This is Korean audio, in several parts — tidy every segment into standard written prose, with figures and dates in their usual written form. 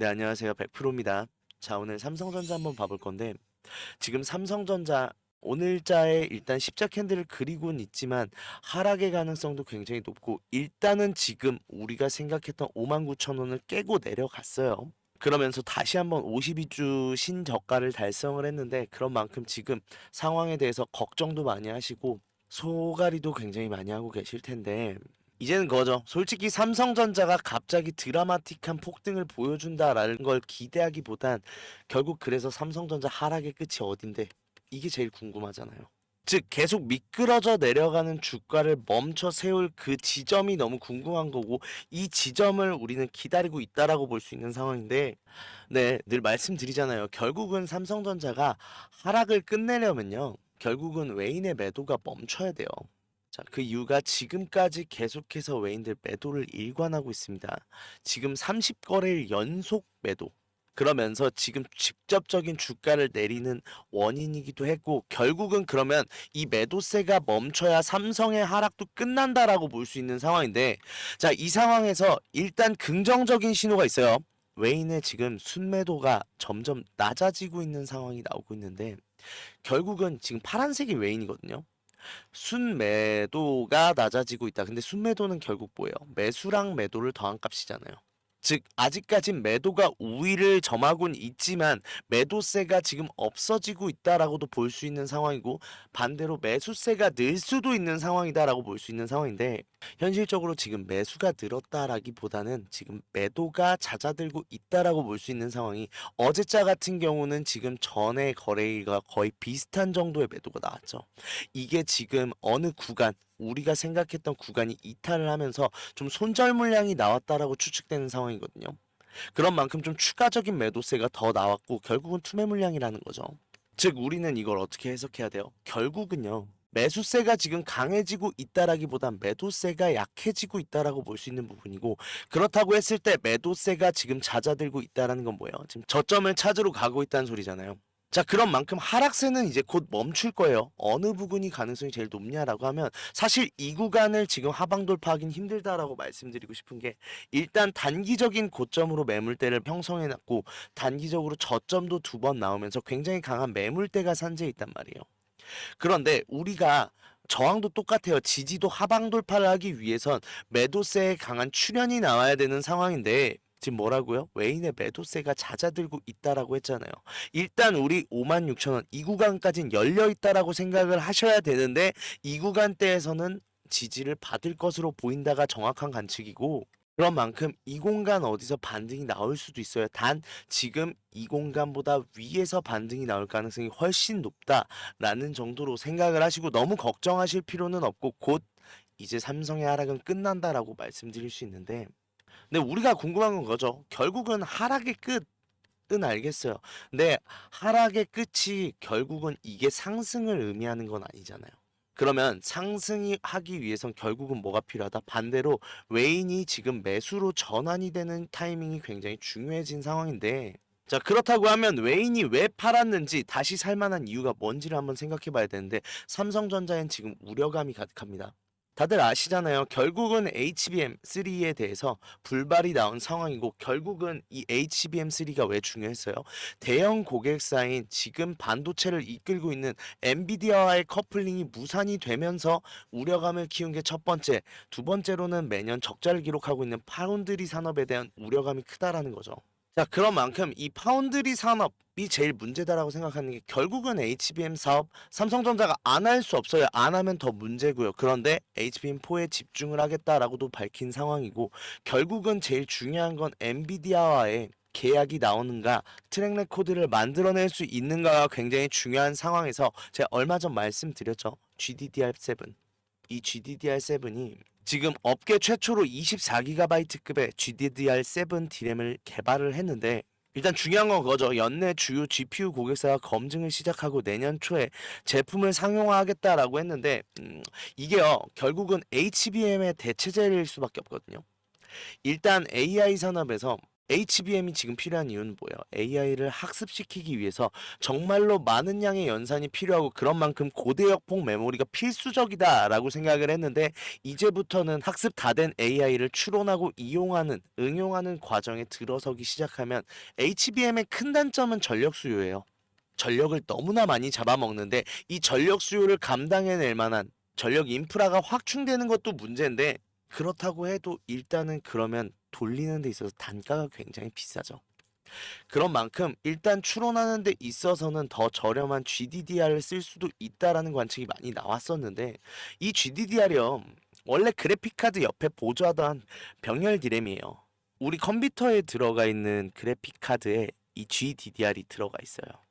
네, 안녕하세요. 100%입니다. 자, 오늘 삼성전자 한번 봐볼 건데, 지금 삼성전자 오늘자에 일단 십자 캔들을 그리고는 있지만 하락의 가능성도 굉장히 높고, 일단은 지금 우리가 생각했던 59,000원을 깨고 내려갔어요. 그러면서 다시 한번 52주 신저가를 달성을 했는데, 그런 만큼 지금 상황에 대해서 걱정도 많이 하시고 소가리도 굉장히 많이 하고 계실 텐데, 이제는 그거죠. 솔직히 삼성전자가 갑자기 드라마틱한 폭등을 보여준다라는 걸 기대하기보단 결국 그래서 삼성전자 하락의 끝이 어딘데, 이게 제일 궁금하잖아요. 즉 계속 미끄러져 내려가는 주가를 멈춰 세울 그 지점이 너무 궁금한 거고, 이 지점을 우리는 기다리고 있다라고 볼 수 있는 상황인데, 네, 늘 말씀드리잖아요. 결국은 삼성전자가 하락을 끝내려면요, 결국은 외인의 매도가 멈춰야 돼요. 자, 그 이유가 지금까지 계속해서 외인들 매도를 일관하고 있습니다. 지금 30거래일 연속 매도. 그러면서 지금 직접적인 주가를 내리는 원인이기도 했고, 결국은 그러면 이 매도세가 멈춰야 삼성의 하락도 끝난다라고 볼 수 있는 상황인데, 자, 이 상황에서 일단 긍정적인 신호가 있어요. 외인의 지금 순매도가 점점 낮아지고 있는 상황이 나오고 있는데, 결국은 지금 파란색이 외인이거든요. 순매도가 낮아지고 있다. 근데 순매도는 결국 뭐예요? 매수랑 매도를 더한 값이잖아요. 즉 아직까진 매도가 우위를 점하고는 있지만 매도세가 지금 없어지고 있다라고도 볼 수 있는 상황이고, 반대로 매수세가 늘 수도 있는 상황이다라고 볼 수 있는 상황인데, 현실적으로 지금 매수가 늘었다라기보다는 지금 매도가 잦아들고 있다라고 볼 수 있는 상황이, 어제자 같은 경우는 지금 전의 거래일과 거의 비슷한 정도의 매도가 나왔죠. 이게 지금 어느 구간, 우리가 생각했던 구간이 이탈을 하면서 좀 손절 물량이 나왔다라고 추측되는 상황이거든요. 그런 만큼 좀 추가적인 매도세가 더 나왔고, 결국은 투매 물량이라는 거죠. 즉 우리는 이걸 어떻게 해석해야 돼요? 결국은요, 매수세가 지금 강해지고 있다라기보단 매도세가 약해지고 있다라고 볼 수 있는 부분이고, 그렇다고 했을 때 매도세가 지금 잦아들고 있다라는 건 뭐예요? 지금 저점을 찾으러 가고 있다는 소리잖아요. 자, 그런 만큼 하락세는 이제 곧 멈출 거예요. 어느 부분이 가능성이 제일 높냐라고 하면, 사실 이 구간을 지금 하방 돌파하긴 힘들다라고 말씀드리고 싶은 게, 일단 단기적인 고점으로 매물대를 형성해 놨고, 단기적으로 저점도 두 번 나오면서 굉장히 강한 매물대가 산재해 있단 말이에요. 그런데 우리가 저항도 똑같아요. 지지도 하방 돌파를 하기 위해선 매도세에 강한 출현이 나와야 되는 상황인데, 지금 뭐라고요? 외인의 매도세가 잦아들고 있다라고 했잖아요. 일단 우리 56,000원 이 구간까지는 열려 있다라고 생각을 하셔야 되는데, 이 구간대에서는 지지를 받을 것으로 보인다가 정확한 관측이고, 그런 만큼 이 공간 어디서 반등이 나올 수도 있어요. 단 지금 이 공간보다 위에서 반등이 나올 가능성이 훨씬 높다라는 정도로 생각을 하시고, 너무 걱정하실 필요는 없고, 곧 이제 삼성의 하락은 끝난다라고 말씀드릴 수 있는데, 근데 우리가 궁금한 건 그거죠. 결국은 하락의 끝은 알겠어요. 근데 하락의 끝이 결국은 이게 상승을 의미하는 건 아니잖아요. 그러면 상승이 하기 위해선 결국은 뭐가 필요하다? 반대로 외인이 지금 매수로 전환이 되는 타이밍이 굉장히 중요해진 상황인데, 자, 그렇다고 하면 외인이 왜 팔았는지, 다시 살만한 이유가 뭔지를 한번 생각해 봐야 되는데, 삼성전자엔 지금 우려감이 가득합니다. 다들 아시잖아요. 결국은 HBM3에 대해서 불발이 나온 상황이고, 결국은 이 HBM3가 왜 중요했어요? 대형 고객사인 지금 반도체를 이끌고 있는 엔비디아와의 커플링이 무산이 되면서 우려감을 키운 게 첫 번째, 두 번째로는 매년 적자를 기록하고 있는 파운드리 산업에 대한 우려감이 크다라는 거죠. 자, 그런 만큼 이 파운드리 산업이 제일 문제다라고 생각하는 게, 결국은 HBM 사업 삼성전자가 안 할 수 없어요. 안 하면 더 문제고요. 그런데 HBM4에 집중을 하겠다라고도 밝힌 상황이고, 결국은 제일 중요한 건 엔비디아와의 계약이 나오는가, 트랙 레코드를 만들어낼 수 있는가가 굉장히 중요한 상황에서, 제가 얼마 전 말씀드렸죠. GDDR7. 이 GDDR7이 지금 업계 최초로 24GB급의 GDDR7 D램을 개발을 했는데, 일단 중요한 건 그거죠. 연내 주요 GPU 고객사가 검증을 시작하고 내년 초에 제품을 상용화하겠다라고 했는데, 이게요 결국은 HBM의 대체제일 수밖에 없거든요. 일단 AI 산업에서 HBM이 지금 필요한 이유는 뭐예요? AI를 학습시키기 위해서 정말로 많은 양의 연산이 필요하고 그런 만큼 고대역폭 메모리가 필수적이다라고 생각을 했는데 이제부터는 학습 다 된 AI를 추론하고 이용하는, 응용하는 과정에 들어서기 시작하면 HBM의 큰 단점은 전력 수요예요. 전력을 너무나 많이 잡아먹는데 이 전력 수요를 감당해낼 만한 전력 인프라가 확충되는 것도 문제인데 그렇다고 해도 일단은 그러면 돌리는 데 있어서 단가가 굉장히 비싸죠. 그런 만큼 일단 추론하는 데 있어서는 더 저렴한 GDDR을 쓸 수도 있다라는 관측이 많이 나왔었는데 이 GDDR이요. 원래 그래픽카드 옆에 보조하던 병렬 디램이에요. 우리 컴퓨터에 들어가 있는 그래픽카드에 이 GDDR이 들어가 있어요.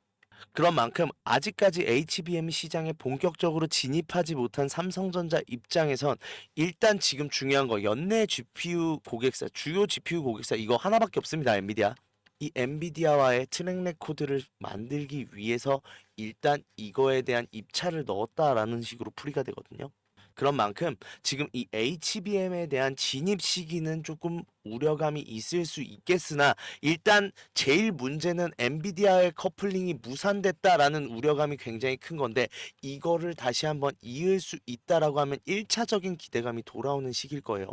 그런 만큼 아직까지 HBM 시장에 본격적으로 진입하지 못한 삼성전자 입장에선 일단 지금 중요한 거 연내 GPU 고객사, 주요 GPU 고객사 이거 하나밖에 없습니다. 엔비디아. 이 엔비디아와의 트랙 레코드를 만들기 위해서 일단 이거에 대한 입찰을 넣었다라는 식으로 풀이가 되거든요. 그런 만큼 지금 이 HBM에 대한 진입 시기는 조금 우려감이 있을 수 있겠으나 일단 제일 문제는 엔비디아의 커플링이 무산됐다라는 우려감이 굉장히 큰 건데 이거를 다시 한번 이을 수 있다라고 하면 1차적인 기대감이 돌아오는 시기일 거예요.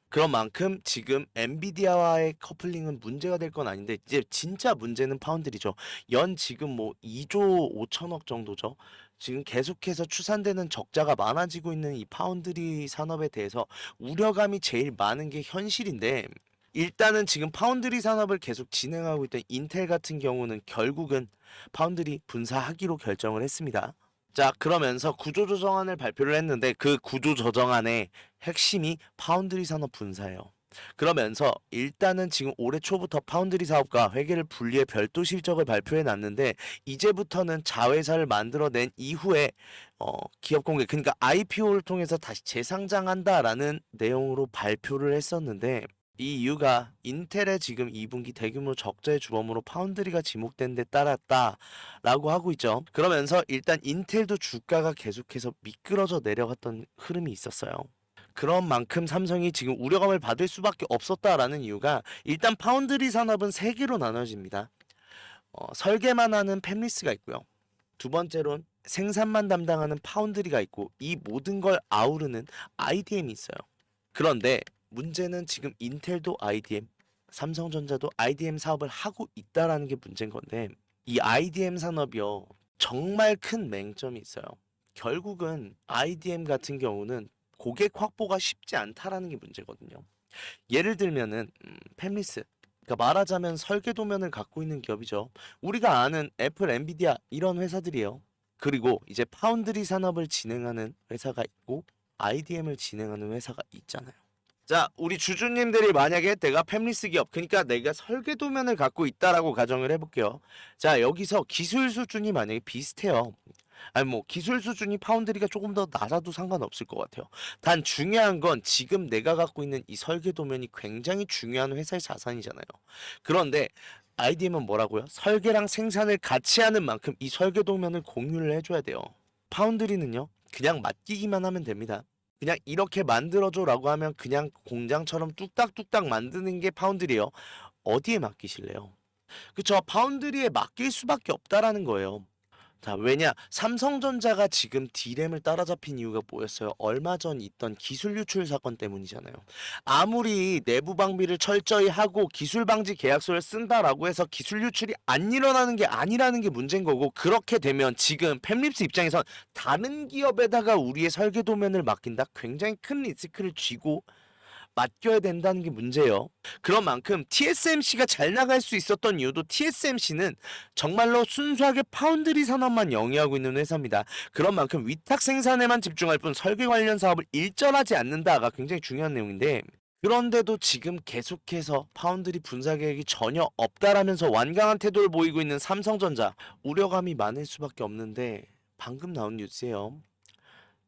그런 만큼 지금 엔비디아와의 커플링은 문제가 될 건 아닌데 이제 진짜 문제는 파운드리죠. 연 지금 뭐 2조 5천억 정도죠. 지금 계속해서 추산되는 적자가 많아지고 있는 이 파운드리 산업에 대해서 우려감이 제일 많은 게 현실인데 일단은 지금 파운드리 산업을 계속 진행하고 있던 인텔 같은 경우는 결국은 파운드리 분사하기로 결정을 했습니다. 자, 그러면서 구조조정안을 발표를 했는데 그 구조조정안의 핵심이 파운드리 산업 분사예요. 그러면서 일단은 지금 올해 초부터 파운드리 사업과 회계를 분리해 별도 실적을 발표해 놨는데 이제부터는 자회사를 만들어낸 이후에 기업 공개 그러니까 IPO를 통해서 다시 재상장한다라는 내용으로 발표를 했었는데 이 이유가 인텔의 지금 2분기 대규모 적자의 주범으로 파운드리가 지목된 데 따랐다라고 하고 있죠. 그러면서 일단 인텔도 주가가 계속해서 미끄러져 내려갔던 흐름이 있었어요. 그런 만큼 삼성이 지금 우려감을 받을 수밖에 없었다라는 이유가 일단 파운드리 산업은 세 개로 나눠집니다. 설계만 하는 팹리스가 있고요. 두 번째로는 생산만 담당하는 파운드리가 있고 이 모든 걸 아우르는 IDM이 있어요. 그런데 문제는 지금 인텔도 IDM, 삼성전자도 IDM 사업을 하고 있다라는 게 문제인 건데 이 IDM 산업이요 정말 큰 맹점이 있어요. 결국은 IDM 같은 경우는 고객 확보가 쉽지 않다라는 게 문제거든요. 예를 들면은 팹리스 그러니까 말하자면 설계 도면을 갖고 있는 기업이죠. 우리가 아는 애플, 엔비디아 이런 회사들이에요. 그리고 이제 파운드리 산업을 진행하는 회사가 있고 IDM을 진행하는 회사가 있잖아요. 자, 우리 주주님들이 만약에 내가 팹리스 기업, 그러니까 내가 설계 도면을 갖고 있다라고 가정을 해볼게요. 자, 여기서 기술 수준이 만약에 비슷해요. 아니 뭐 기술 수준이 파운드리가 조금 더 낮아도 상관없을 것 같아요. 단 중요한 건 지금 내가 갖고 있는 이 설계 도면이 굉장히 중요한 회사의 자산이잖아요. 그런데 IDM은 뭐라고요? 설계랑 생산을 같이 하는 만큼 이 설계 도면을 공유를 해줘야 돼요. 파운드리는요, 그냥 맡기기만 하면 됩니다. 그냥 이렇게 만들어줘라고 하면 그냥 공장처럼 뚝딱뚝딱 만드는 게 파운드리예요. 어디에 맡기실래요? 그쵸? 파운드리에 맡길 수밖에 없다라는 거예요. 자, 왜냐? 삼성전자가 지금 D램을 따라잡힌 이유가 뭐였어요? 얼마 전 있던 기술 유출 사건 때문이잖아요. 아무리 내부 방비를 철저히 하고 기술 방지 계약서를 쓴다라고 해서 기술 유출이 안 일어나는 게 아니라는 게 문제인 거고 그렇게 되면 지금 팹립스 입장에선 다른 기업에다가 우리의 설계 도면을 맡긴다? 굉장히 큰 리스크를 쥐고 맡겨야 된다는 게 문제예요. 그런 만큼 TSMC가 잘 나갈 수 있었던 이유도 TSMC는 정말로 순수하게 파운드리 산업만 영위하고 있는 회사입니다. 그런 만큼 위탁 생산에만 집중할 뿐 설계 관련 사업을 일절하지 않는다가 굉장히 중요한 내용인데 그런데도 지금 계속해서 파운드리 분사 계획이 전혀 없다라면서 완강한 태도를 보이고 있는 삼성전자 우려감이 많을 수밖에 없는데 방금 나온 뉴스예요.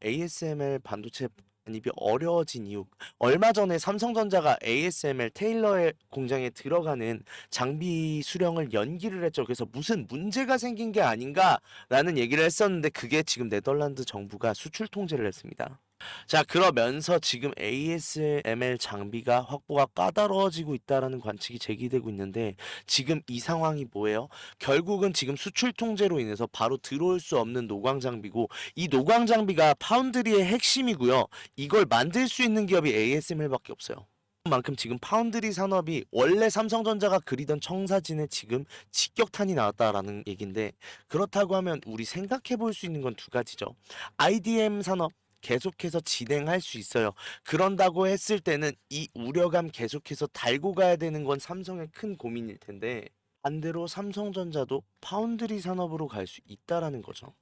ASML 반도체 반입이 어려워진 이유. 얼마 전에 삼성전자가 ASML 테일러의 공장에 들어가는 장비 수령을 연기를 했죠. 그래서 무슨 문제가 생긴 게 아닌가라는 얘기를 했었는데 그게 지금 네덜란드 정부가 수출 통제를 했습니다. 자, 그러면서 지금 ASML 장비가 확보가 까다로워지고 있다라는 관측이 제기되고 있는데 지금 이 상황이 뭐예요? 결국은 지금 수출 통제로 인해서 바로 들어올 수 없는 노광 장비고 이 노광 장비가 파운드리의 핵심이고요. 이걸 만들 수 있는 기업이 ASML밖에 없어요. 만큼 지금 파운드리 산업이 원래 삼성전자가 그리던 청사진에 지금 직격탄이 나왔다라는 얘긴데 그렇다고 하면 우리 생각해 볼 수 있는 건 두 가지죠. IDM 산업 계속해서 진행할 수 있어요. 그런다고 했을 때는 이 우려감 계속해서 달고 가야 되는 건 삼성의 큰 고민일 텐데 반대로 삼성전자도 파운드리 산업으로 갈 수 있다라는 거죠.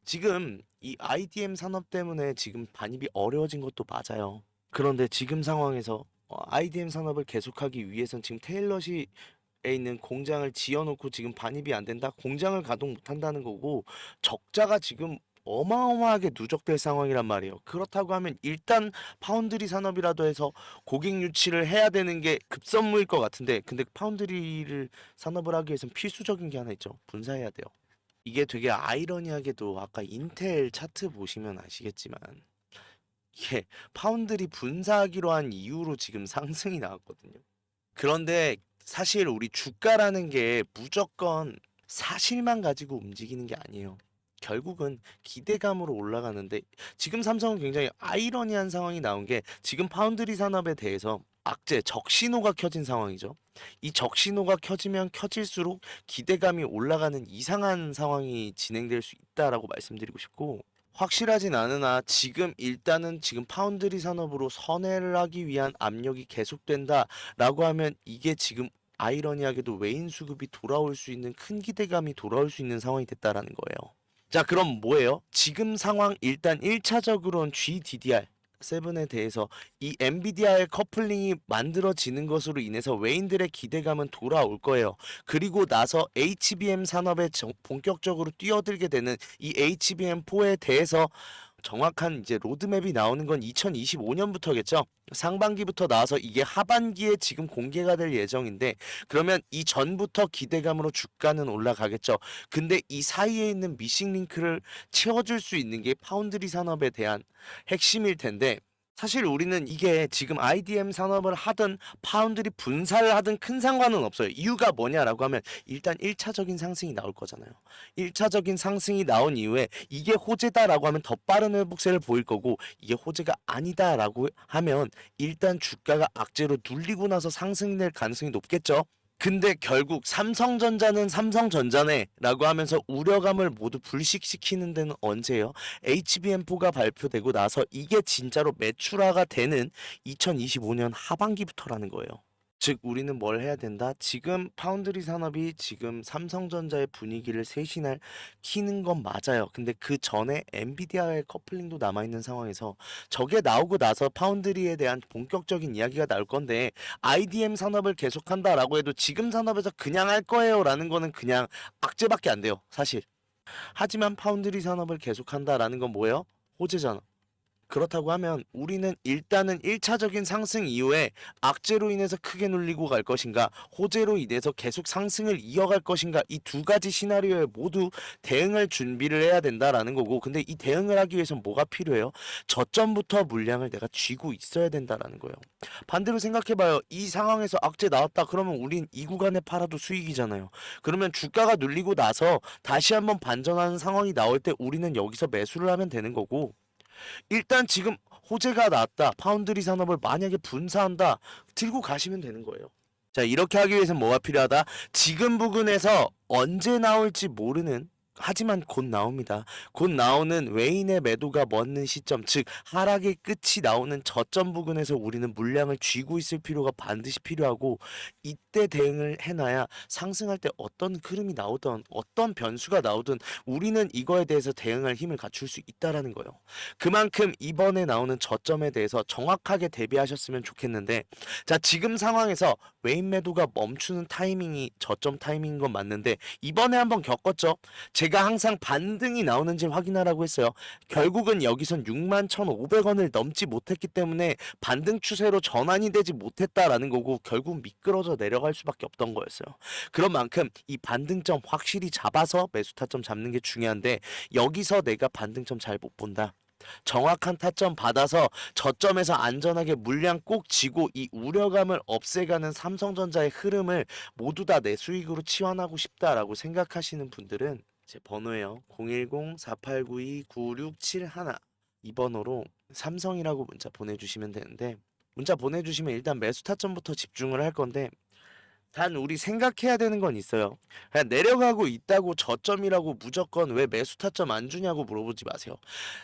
지금 이 IDM 산업 때문에 지금 반입이 어려워진 것도 맞아요. 그런데 지금 상황에서 IDM 산업을 계속하기 위해선 지금 테일러시에 있는 공장을 지어놓고 지금 반입이 안 된다? 공장을 가동 못 한다는 거고 적자가 지금 어마어마하게 누적될 상황이란 말이에요. 그렇다고 하면 일단 파운드리 산업이라도 해서 고객 유치를 해야 되는 게 급선무일 것 같은데 근데 파운드리를 산업을 하기 위해선 필수적인 게 하나 있죠. 분사해야 돼요. 이게 되게 아이러니하게도 아까 인텔 차트 보시면 아시겠지만 이게 파운드리 분사하기로 한 이유로 지금 상승이 나왔거든요. 그런데 사실 우리 주가라는 게 무조건 사실만 가지고 움직이는 게 아니에요. 결국은 기대감으로 올라가는데 지금 삼성은 굉장히 아이러니한 상황이 나온 게 지금 파운드리 산업에 대해서 악재 적신호가 켜진 상황이죠. 이 적신호가 켜지면 켜질수록 기대감이 올라가는 이상한 상황이 진행될 수 있다라고 말씀드리고 싶고 확실하진 않으나 지금 일단은 지금 파운드리 산업으로 선회를 하기 위한 압력이 계속된다라고 하면 이게 지금 아이러니하게도 외인 수급이 돌아올 수 있는 큰 기대감이 돌아올 수 있는 상황이 됐다라는 거예요. 자, 그럼 뭐예요? 지금 상황 일단 1차적으로는 GDDR7에 대해서 이 엔비디아의 커플링이 만들어지는 것으로 인해서 외인들의 기대감은 돌아올 거예요. 그리고 나서 HBM 산업에 본격적으로 뛰어들게 되는 이 HBM4에 대해서 정확한 이제 로드맵이 나오는 건 2025년부터겠죠. 상반기부터 나와서 이게 하반기에 지금 공개가 될 예정인데 그러면 이 전부터 기대감으로 주가는 올라가겠죠. 근데 이 사이에 있는 미싱 링크를 채워줄 수 있는 게 파운드리 산업에 대한 핵심일 텐데 사실 우리는 이게 지금 IDM 산업을 하든 파운드리 분사를 하든 큰 상관은 없어요. 이유가 뭐냐라고 하면 일단 1차적인 상승이 나올 거잖아요. 1차적인 상승이 나온 이후에 이게 호재다라고 하면 더 빠른 회복세를 보일 거고 이게 호재가 아니다라고 하면 일단 주가가 악재로 눌리고 나서 상승이 될 가능성이 높겠죠. 근데 결국 삼성전자는 삼성전자네 라고 하면서 우려감을 모두 불식시키는 데는 언제예요? HBM4가 발표되고 나서 이게 진짜로 매출화가 되는 2025년 하반기부터라는 거예요. 즉 우리는 뭘 해야 된다? 지금 파운드리 산업이 지금 삼성전자의 분위기를 쇄신할 키는 건 맞아요. 근데 그 전에 엔비디아의 커플링도 남아있는 상황에서 저게 나오고 나서 파운드리에 대한 본격적인 이야기가 나올 건데 IDM 산업을 계속한다라고 해도 지금 산업에서 그냥 할 거예요 라는 거는 그냥 악재밖에 안 돼요. 사실. 하지만 파운드리 산업을 계속한다라는 건 뭐예요? 호재잖아. 그렇다고 하면 우리는 일단은 1차적인 상승 이후에 악재로 인해서 크게 눌리고 갈 것인가 호재로 인해서 계속 상승을 이어갈 것인가 이 두 가지 시나리오에 모두 대응할 준비를 해야 된다라는 거고 근데 이 대응을 하기 위해서 뭐가 필요해요? 저점부터 물량을 내가 쥐고 있어야 된다라는 거예요. 반대로 생각해봐요. 이 상황에서 악재 나왔다 그러면 우린 이 구간에 팔아도 수익이잖아요. 그러면 주가가 눌리고 나서 다시 한번 반전하는 상황이 나올 때 우리는 여기서 매수를 하면 되는 거고 일단 지금 호재가 났다. 파운드리 산업을 만약에 분사한다. 들고 가시면 되는 거예요. 자, 이렇게 하기 위해서는 뭐가 필요하다? 지금 부근에서 언제 나올지 모르는 하지만 곧 나옵니다. 곧 나오는 외인의 매도가 멎는 시점, 즉 하락의 끝이 나오는 저점 부근에서 우리는 물량을 쥐고 있을 필요가 반드시 필요하고 이때 대응을 해놔야 상승할 때 어떤 흐름이 나오든 어떤 변수가 나오든 우리는 이거에 대해서 대응할 힘을 갖출 수 있다라는 거예요. 그만큼 이번에 나오는 저점에 대해서 정확하게 대비하셨으면 좋겠는데 자 지금 상황에서 외인 매도가 멈추는 타이밍이 저점 타이밍인 건 맞는데 이번에 한번 겪었죠. 제가 항상 반등이 나오는지 확인하라고 했어요. 결국은 여기선 61,500원을 넘지 못했기 때문에 반등 추세로 전환이 되지 못했다라는 거고 결국 미끄러져 내려갈 수밖에 없던 거였어요. 그런 만큼 이 반등점 확실히 잡아서 매수 타점 잡는 게 중요한데 여기서 내가 반등점 잘 못 본다. 정확한 타점 받아서 저점에서 안전하게 물량 꼭 쥐고 이 우려감을 없애가는 삼성전자의 흐름을 모두 다 내 수익으로 치환하고 싶다라고 생각하시는 분들은 제 번호예요. 010-4892-9671 이 번호로 삼성이라고 문자 보내주시면 되는데, 문자 보내주시면 일단 매수 타점부터 집중을 할 건데, 단 우리 생각해야 되는 건 있어요. 그냥 내려가고 있다고 저점이라고 무조건 왜 매수 타점 안 주냐고 물어보지 마세요.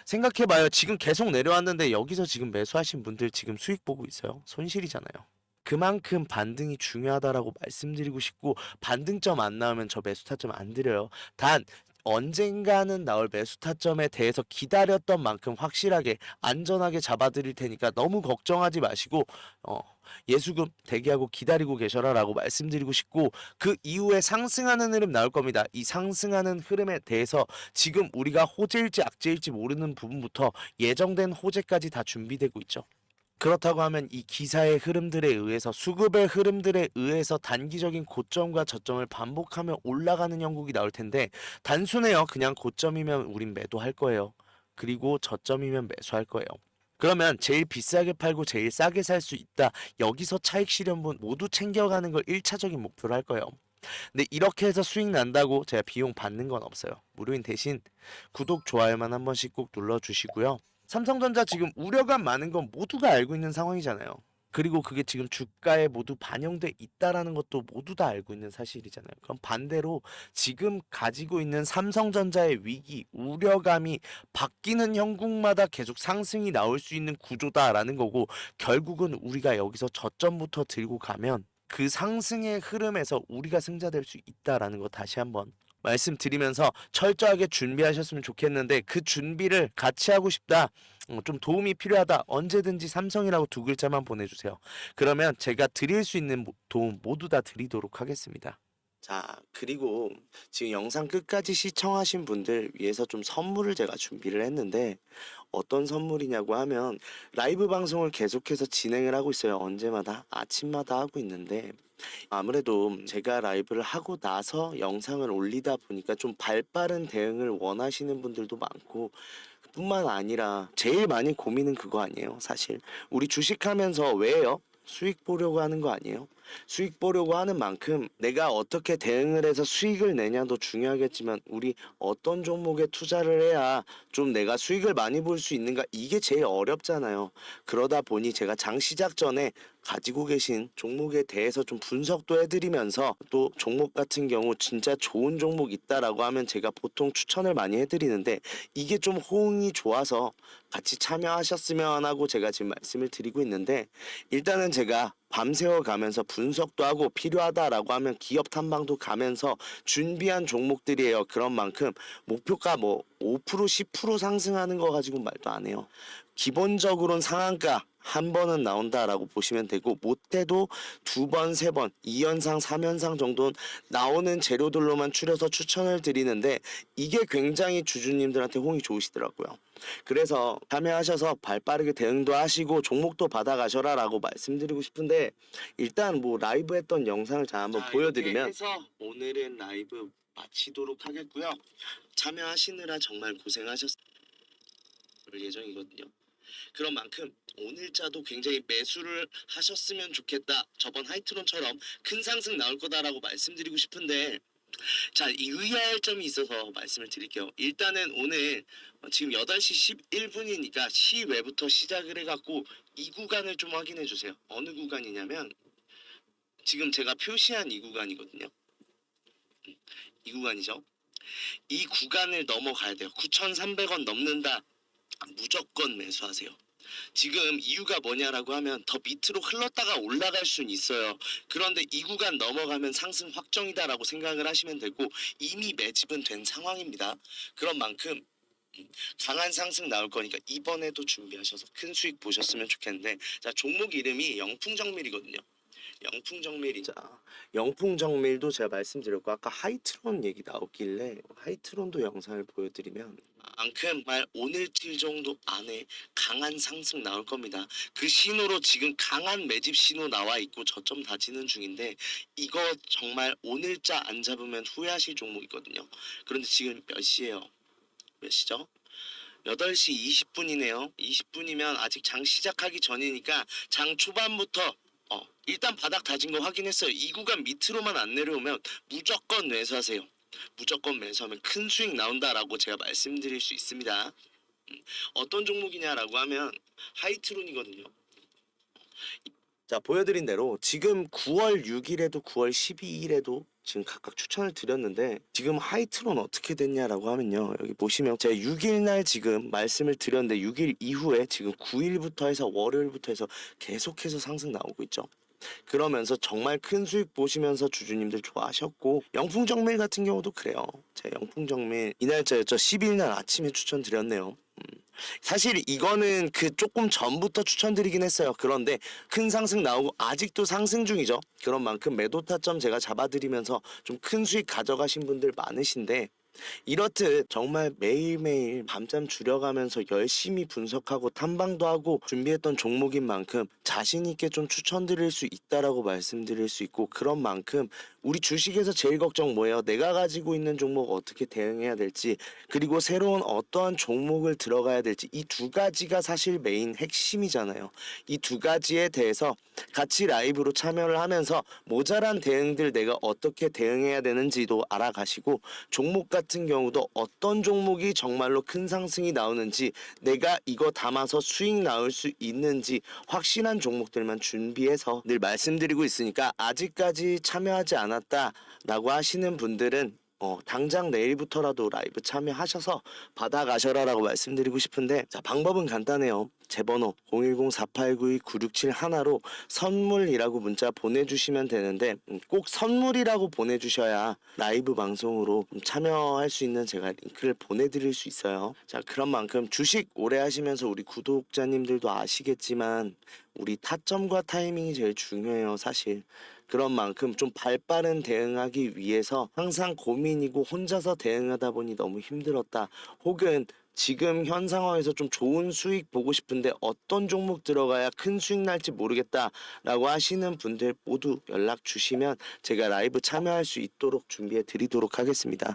생각해봐요. 지금 계속 내려왔는데 여기서 지금 매수하신 분들 지금 수익 보고 있어요. 손실이잖아요. 그만큼 반등이 중요하다라고 말씀드리고 싶고, 반등점 안 나오면 저 매수 타점 안 드려요. 단 언젠가는 나올 매수 타점에 대해서 기다렸던 만큼 확실하게 안전하게 잡아드릴 테니까 너무 걱정하지 마시고 예수금 대기하고 기다리고 계셔라 라고 말씀드리고 싶고, 그 이후에 상승하는 흐름 나올 겁니다. 이 상승하는 흐름에 대해서 지금 우리가 호재일지 악재일지 모르는 부분부터 예정된 호재까지 다 준비되고 있죠. 그렇다고 하면 이 기사의 흐름들에 의해서, 수급의 흐름들에 의해서 단기적인 고점과 저점을 반복하며 올라가는 형국이 나올 텐데, 단순해요. 그냥 고점이면 우린 매도할 거예요. 그리고 저점이면 매수할 거예요. 그러면 제일 비싸게 팔고 제일 싸게 살 수 있다. 여기서 차익 실현분 모두 챙겨가는 걸 1차적인 목표로 할 거예요. 근데 이렇게 해서 수익 난다고 제가 비용 받는 건 없어요. 무료인 대신 구독, 좋아요만 한 번씩 꼭 눌러주시고요. 삼성전자 지금 우려감 많은 건 모두가 알고 있는 상황이잖아요. 그리고 그게 지금 주가에 모두 반영돼 있다라는 것도 모두 다 알고 있는 사실이잖아요. 그럼 반대로 지금 가지고 있는 삼성전자의 위기, 우려감이 바뀌는 형국마다 계속 상승이 나올 수 있는 구조다라는 거고, 결국은 우리가 여기서 저점부터 들고 가면 그 상승의 흐름에서 우리가 승자될 수 있다라는 거 다시 한번 말씀드리면서 철저하게 준비하셨으면 좋겠는데, 그 준비를 같이 하고 싶다, 좀 도움이 필요하다, 언제든지 삼성이라고 두 글자만 보내주세요. 그러면 제가 드릴 수 있는 도움 모두 다 드리도록 하겠습니다. 자, 그리고 지금 영상 끝까지 시청하신 분들 위해서 좀 선물을 제가 준비를 했는데, 어떤 선물이냐고 하면 라이브 방송을 계속해서 진행을 하고 있어요. 언제마다 아침마다 하고 있는데, 아무래도 제가 라이브를 하고 나서 영상을 올리다 보니까 좀 발빠른 대응을 원하시는 분들도 많고, 뿐만 아니라 제일 많이 고민은 그거 아니에요. 사실 우리 주식하면서 왜요? 수익 보려고 하는 거 아니에요? 수익 보려고 하는 만큼 내가 어떻게 대응을 해서 수익을 내냐도 중요하겠지만, 우리 어떤 종목에 투자를 해야 좀 내가 수익을 많이 볼 수 있는가, 이게 제일 어렵잖아요. 그러다 보니 제가 장 시작 전에 가지고 계신 종목에 대해서 좀 분석도 해드리면서, 또 종목 같은 경우 진짜 좋은 종목 있다라고 하면 제가 보통 추천을 많이 해드리는데, 이게 좀 호응이 좋아서 같이 참여하셨으면 하고 제가 지금 말씀을 드리고 있는데, 일단은 제가 밤새워 가면서 분석도 하고 필요하다라고 하면 기업 탐방도 가면서 준비한 종목들이에요. 그런 만큼 목표가 뭐 5% 10% 상승하는 거 가지고 말도 안 해요. 기본적으로는 상한가 한 번은 나온다라고 보시면 되고, 못해도 두 번, 세 번, 2연상, 3연상 정도는 나오는 재료들로만 추려서 추천을 드리는데, 이게 굉장히 주주님들한테 호응이 좋으시더라고요. 그래서 참여하셔서 발빠르게 대응도 하시고 종목도 받아가셔라 라고 말씀드리고 싶은데, 일단 뭐 라이브 했던 영상을 자 한번 보여드리면 해서 오늘은 라이브 마치도록 하겠고요. 참여하시느라 정말 고생하셨을 예정이거든요. 그런 만큼 오늘자도 굉장히 매수를 하셨으면 좋겠다, 저번 하이트론처럼 큰 상승 나올 거다라고 말씀드리고 싶은데, 자, 유의할 점이 있어서 말씀을 드릴게요. 일단은 오늘 지금 8시 11분이니까 시외부터 시작을 해갖고 이 구간을 좀 확인해 주세요. 어느 구간이냐면 지금 제가 표시한 이 구간이거든요. 이 구간이죠. 이 구간을 넘어가야 돼요. 9,300원 넘는다, 무조건 매수하세요. 지금 이유가 뭐냐라고 하면 더 밑으로 흘렀다가 올라갈 수는 있어요. 그런데 이 구간 넘어가면 상승 확정이다라고 생각을 하시면 되고, 이미 매집은 된 상황입니다. 그런 만큼 강한 상승 나올 거니까 이번에도 준비하셔서 큰 수익 보셨으면 좋겠는데, 자, 종목 이름이 영풍정밀이거든요. 영풍정밀이, 자, 영풍정밀도 제가 말씀드렸고, 아까 하이트론 얘기 나왔길래 하이트론도 영상을 보여드리면, 만큼 말 오늘쯤 정도 안에 강한 상승 나올 겁니다. 그 신호로 지금 강한 매집 신호 나와 있고 저점 다지는 중인데, 이거 정말 오늘자 안 잡으면 후회하실 종목이거든요. 그런데 지금 몇 시예요? 몇 시죠? 8시 20분이네요. 20분이면 아직 장 시작하기 전이니까 장 초반부터 일단 바닥 다진 거 확인했어요. 이 구간 밑으로만 안 내려오면 무조건 매수하세요. 무조건 매수하면 큰 수익 나온다라고 제가 말씀드릴 수 있습니다. 어떤 종목이냐라고 하면 하이트론이거든요. 자, 보여드린 대로 지금 9월 6일에도 9월 12일에도 지금 각각 추천을 드렸는데 지금 하이트론 어떻게 됐냐라고 하면요. 여기 보시면 제가 6일 날 지금 말씀을 드렸는데 6일 이후에 지금 9일부터 해서 월요일부터 해서 계속해서 상승 나오고 있죠. 그러면서 정말 큰 수익 보시면서 주주님들 좋아하셨고 영풍정밀 같은 경우도 그래요. 제가 영풍정밀 이날짜였죠. 10일 날 아침에 추천드렸네요. 사실 이거는 그 조금 전부터 추천드리긴 했어요. 그런데 큰 상승 나오고 아직도 상승 중이죠. 그런 만큼 매도 타점 제가 잡아드리면서 좀 큰 수익 가져가신 분들 많으신데 이렇듯 정말 매일매일 밤잠 줄여가면서 열심히 분석하고 탐방도 하고 준비했던 종목인 만큼 자신 있게 좀 추천드릴 수 있다라고 말씀드릴 수 있고 그런 만큼 우리 주식에서 제일 걱정 뭐예요? 내가 가지고 있는 종목 어떻게 대응해야 될지 그리고 새로운 어떠한 종목을 들어가야 될지 이 두 가지가 사실 메인 핵심이잖아요. 이 두 가지에 대해서 같이 라이브로 참여를 하면서 모자란 대응들 내가 어떻게 대응해야 되는지도 알아가시고 종목 같은 경우도 어떤 종목이 정말로 큰 상승이 나오는지 내가 이거 담아서 수익 나올 수 있는지 확실한 종목들만 준비해서 늘 말씀드리고 있으니까 아직까지 참여하지 않았다라고 하시는 분들은 당장 내일부터라도 라이브 참여하셔서 받아가셔라라고 말씀드리고 싶은데 자 방법은 간단해요. 제 번호 010-4892-9671로 선물이라고 문자 보내주시면 되는데 꼭 선물이라고 보내주셔야 라이브 방송으로 참여할 수 있는 제가 링크를 보내드릴 수 있어요. 자 그런 만큼 주식 오래 하시면서 우리 구독자님들도 아시겠지만 우리 타점과 타이밍이 제일 중요해요 사실. 그런 만큼 좀 발빠른 대응하기 위해서 항상 고민이고 혼자서 대응하다 보니 너무 힘들었다. 혹은 지금 현 상황에서 좀 좋은 수익 보고 싶은데 어떤 종목 들어가야 큰 수익 날지 모르겠다라고 하시는 분들 모두 연락 주시면 제가 라이브 참여할 수 있도록 준비해 드리도록 하겠습니다.